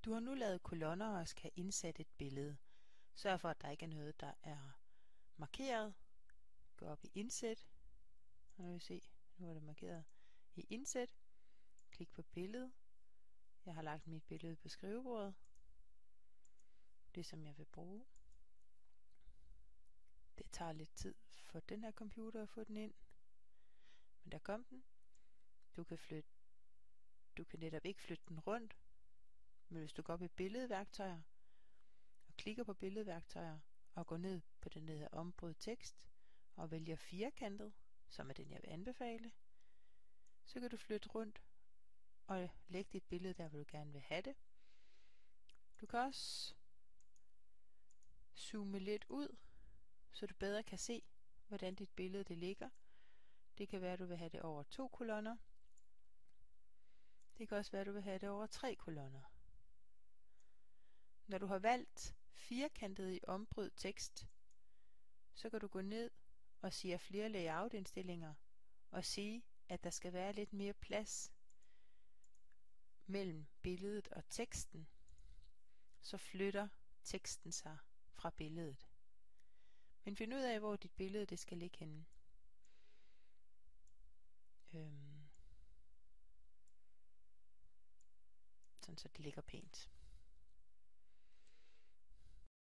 Du har nu lavet kolonner og skal indsætte et billede. Sørg for, at der ikke er noget, der er markeret. Gå op i indsæt. Nu vil vi se, nu er det markeret i indsæt. Klik på billedet. Jeg har lagt mit billede på skrivebordet. Det som jeg vil bruge. Det tager lidt tid for den her computer at få den ind. Men der kom den. Du kan netop ikke flytte den rundt. Men hvis du går op i billedværktøjer og klikker på billedværktøjer og går ned på den, der hedder ombryd tekst og vælger firkantet, som er den jeg vil anbefale, så kan du flytte rundt og lægge dit billede der, hvor du gerne vil have det. Du kan også zoome lidt ud, så du bedre kan se, hvordan dit billede det ligger. Det kan være, at du vil have det over 2 kolonner. Det kan også være, at du vil have det over 3 kolonner. Når du har valgt firkantet i ombryd tekst, så kan du gå ned og sige flere layout-indstillinger og sige, at der skal være lidt mere plads mellem billedet og teksten. Så flytter teksten sig fra billedet. Men find ud af, hvor dit billede det skal ligge henne. Sådan så det ligger pænt.